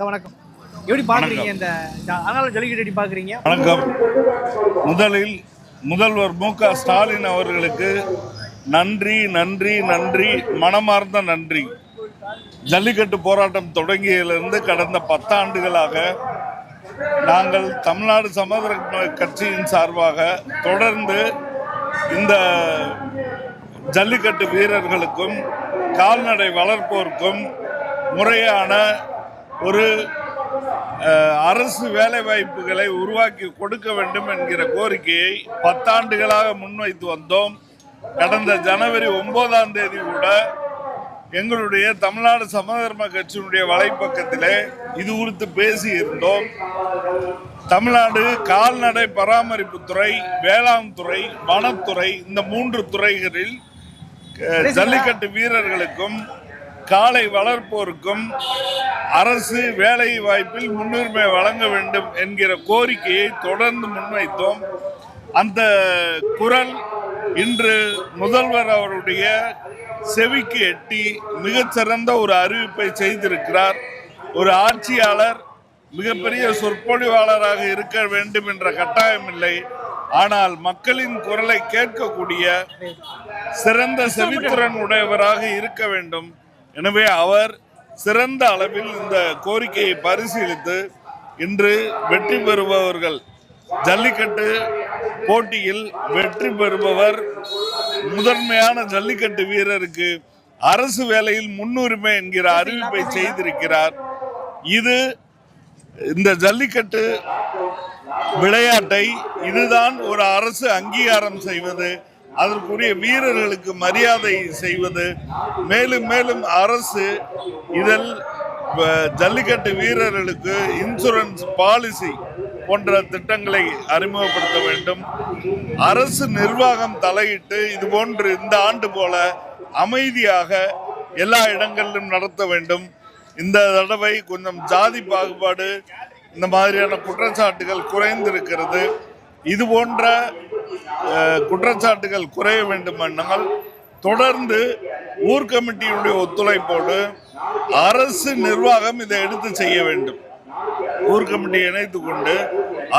Sir வணக்கம். எப்படி பார்க்குறீங்க இந்த அதனால ஜல்லிக்கட்டு எப்படி பார்க்குறீங்க? வணக்கம். முதலில் முதல்வர் மு.க. ஸ்டாலின் அவர்களுக்கு நன்றி நன்றி நன்றி, மனமார்ந்த நன்றி. ஜல்லிக்கட்டு போராட்டம் தொடங்கியதிலிருந்து கடந்த 10 ஆண்டுகளாக நாங்கள் தமிழ்நாடு சமதர்ம கட்சியின் சார்பாக தொடர்ந்து இந்த ஜல்லிக்கட்டு வீரர்களுக்கும் கால்நடை வளர்ப்போருக்கும் முறையான ஒரு அரசு வேலைவாய்ப்புகளை உருவாக்கி கொடுக்க வேண்டும் என்கிற கோரிக்கையை 10 ஆண்டுகளாக முன்வைத்து வந்தோம். கடந்த ஜனவரி 9ஆம் தேதி கூட எங்களுடைய தமிழ்நாடு சமதர்ம கட்சியினுடைய வலைப்பக்கத்திலே இது குறித்து பேசியிருந்தோம். தமிழ்நாடு கால்நடை பராமரிப்புத்துறை, வேளாண் துறை, வனத்துறை, இந்த 3 துறைகளில் ஜல்லிக்கட்டு வீரர்களுக்கும் காளை வளர்ப்போருக்கும் அரசு வேலை வாய்ப்பில் முன்னுரிமை வழங்க வேண்டும் என்கிற கோரிக்கையை தொடர்ந்து முன்வைத்தோம். அந்த குரல் இன்று முதல்வர் அவருடைய செவிக்கு எட்டி மிகச்சிறந்த ஒரு அறிவிப்பை செய்திருக்கிறார். ஒரு ஆட்சியாளர் மிகப்பெரிய சொற்பொழிவாளராக இருக்க வேண்டும் என்ற கட்டாயம் இல்லை, ஆனால் மக்களின் குரலை கேட்கக்கூடிய சிறந்த செவித்திறன் உடையவராக இருக்க வேண்டும். எனவே அவர் சிறந்த அளவில் இந்த கோரிக்கையை பரிசீலித்து இன்று வெற்றி பெறுபவர்கள், ஜல்லிக்கட்டு போட்டியில் வெற்றி பெறுபவர் முதன்மையான ஜல்லிக்கட்டு வீரருக்கு அரசு வேலையில் முன்னுரிமை என்கிற அறிவிப்பை செய்திருக்கிறார். இது இந்த ஜல்லிக்கட்டு விளையாட்டை இதுதான் ஒரு அரசு அங்கீகாரம் செய்வது, அதற்குரிய வீரர்களுக்கு மரியாதை செய்வது. மேலும் மேலும் அரசு இதில் ஜல்லிக்கட்டு வீரர்களுக்கு இன்சூரன்ஸ் பாலிசி போன்ற திட்டங்களை அறிமுகப்படுத்த வேண்டும். அரசு நிர்வாகம் தலையிட்டு இது போன்று இந்த ஆண்டு போல அமைதியாக எல்லா இடங்களிலும் நடத்த வேண்டும். இந்த தடவை கொஞ்சம் ஜாதி பாகுபாடு, இந்த மாதிரியான குற்றச்சாட்டுகள் குறைந்திருக்கிறது. இது போன்ற குற்றச்சாட்டுகள் குறைய வேண்டுமென்றால் தொடர்ந்து ஊர் கமிட்டியுடைய ஒத்துழைப்போடு அரசு நிர்வாகம் இதை எடுத்து செய்ய வேண்டும். ஊர் கமிட்டியை இணைத்து கொண்டு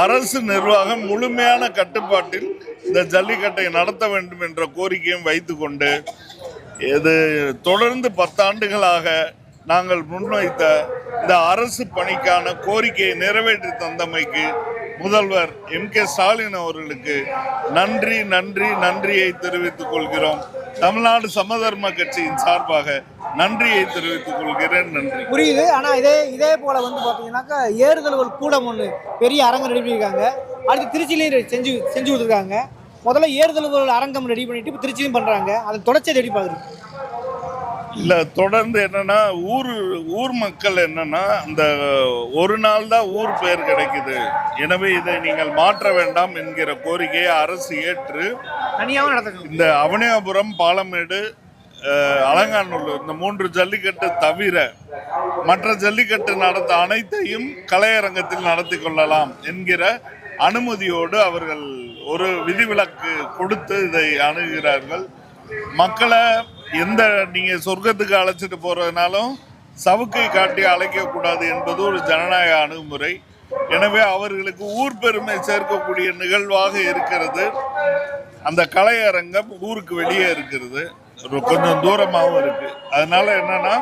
அரசு நிர்வாகம் முழுமையான கட்டுப்பாட்டில் இந்த ஜல்லிக்கட்டை நடத்த வேண்டும் என்ற கோரிக்கையும் வைத்து கொண்டு இது தொடர்ந்து 10 ஆண்டுகளாக நாங்கள் முன்வைத்த இந்த அரசு பணிக்கான கோரிக்கையை நிறைவேற்றி தந்தமைக்கு முதல்வர் M.K. ஸ்டாலின் அவர்களுக்கு நன்றி நன்றி நன்றியை தெரிவித்துக் கொள்கிறோம். தமிழ்நாடு சமதர்ம கட்சியின் சார்பாக நன்றியை தெரிவித்துக் கொள்கிறேன். நன்றி. புரியுது. ஆனா இதே போல பாத்தீங்கன்னாக்கா ஏறுதல்கள் கூடம் ஒன்று பெரிய அரங்கம் ரெடி பண்ணியிருக்காங்க. அடுத்து திருச்சியிலையும் செஞ்சு கொடுத்துருக்காங்க. முதல்ல ஏறுதல்கள் அரங்கம் ரெடி பண்ணிட்டு இப்போ திருச்சியும் பண்றாங்க. அதை தொடர்ச்சி ரெடி பாக்குறீங்க இல்ல? தொடர்ந்து என்னன்னா ஊர் மக்கள் என்னன்னா இந்த ஒரு நாள் தான் ஊர் பெயர் கிடைக்குது, எனவே இதை நீங்கள் மாற்ற வேண்டாம் என்கிற கோரிக்கையை அரசு ஏற்று இந்த அவனியாபுரம், பாலமேடு, அலங்காநல்லூர் இந்த 3 ஜல்லிக்கட்டு தவிர மற்ற ஜல்லிக்கட்டு நடத்த அனைத்தையும் கலையரங்கத்தில் நடத்தி கொள்ளலாம் என்கிற அனுமதியோடு அவர்கள் ஒரு விதிவிலக்கு கொடுத்து இதை அணுகிறார்கள். மக்களை நீங்க சொர்க்கத்துக்கு அழைச்சிட்டு போறதுனாலும் சவுக்கை காட்டி அழைக்கக்கூடாது என்பது ஒரு ஜனநாயக அணுகுமுறை. எனவே அவர்களுக்கு ஊர் பெருமை சேர்க்கக்கூடிய நிகழ்வாக இருக்கிறது. அந்த கலையரங்கம் ஊருக்கு வெளியே இருக்கிறது, கொஞ்சம் தூரமாகவும் இருக்கு. அதனால என்னன்னா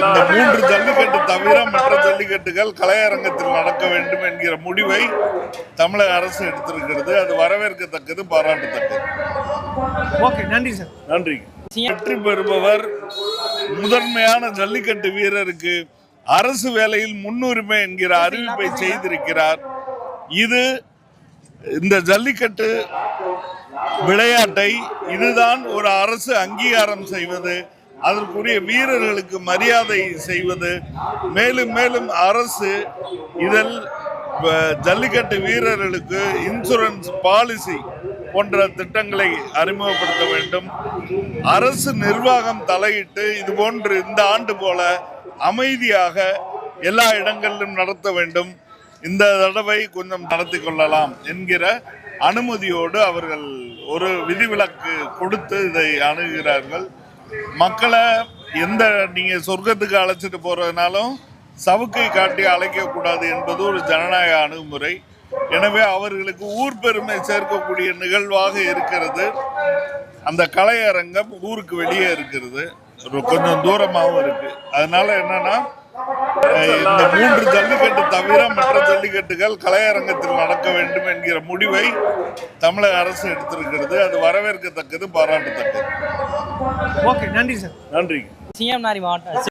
இந்த 3 ஜல்லிக்கட்டு தவிர மற்ற ஜல்லிக்கட்டுகள் கலையரங்கத்தில் நடக்க வேண்டும் என்கிற முடிவை தமிழக அரசு எடுத்திருக்கிறது. அது வரவேற்கத்தக்கது, பாராட்டத்தக்கது. ஓகே, நன்றி சார். நன்றி. வெற்றி பெறுபவர் முதன்மையான ஜல்லிக்கட்டு வீரருக்கு அரசு வேலையில் முன்னுரிமை என்கிற அறிவிப்பை செய்திருக்கிறார். இது இந்த ஜல்லிக்கட்டு விளையாட்டை இதுதான் ஒரு அரசு அங்கீகாரம் செய்வது, அதற்குரிய வீரர்களுக்கு மரியாதை செய்வது. மேலும் மேலும் அரசு இதில் ஜல்லிக்கட்டு வீரர்களுக்கு இன்சூரன்ஸ் பாலிசி போன்ற திட்டங்களை அறிமுகப்படுத்த வேண்டும். அரசு நிர்வாகம் தலையிட்டு இது போன்று இந்த ஆண்டு போல அமைதியாக எல்லா இடங்களிலும் நடத்த வேண்டும். இந்த தடவை கொஞ்சம் நடத்தி கொள்ளலாம் என்கிற அனுமதியோடு அவர்கள் ஒரு விதிவிலக்கு கொடுத்து இதை அணுகிறார்கள். மக்களை நீங்க சொர்க்கத்துக்கு அழைச்சிட்டு போறதுனாலும் சவுக்கை காட்டி அழைக்கக்கூடாது என்பது ஒரு ஜனநாயக அணுகுமுறை. எனவே அவர்களுக்கு ஊர் பெருமை சேர்க்கக்கூடிய நிகழ்வாக இருக்கிறது. அந்த கலையரங்கம் ஊருக்கு வெளியே இருக்கிறது, கொஞ்சம் தூரமாகவும் இருக்கு. அதனால என்னன்னா, இந்த 3 ஜல்லிக்கட்டு தவிர மற்ற ஜல்லிக்கட்டுகள் கலையரங்கத்தில் நடக்க வேண்டும் என்கிற முடிவை தமிழக அரசு எடுத்திருக்கிறது. அது வரவேற்கத்தக்கது, பாராட்டத்தக்கது. ஓகே, நன்றி சார். நன்றி. சிஎம்நாரி மாவட்டம்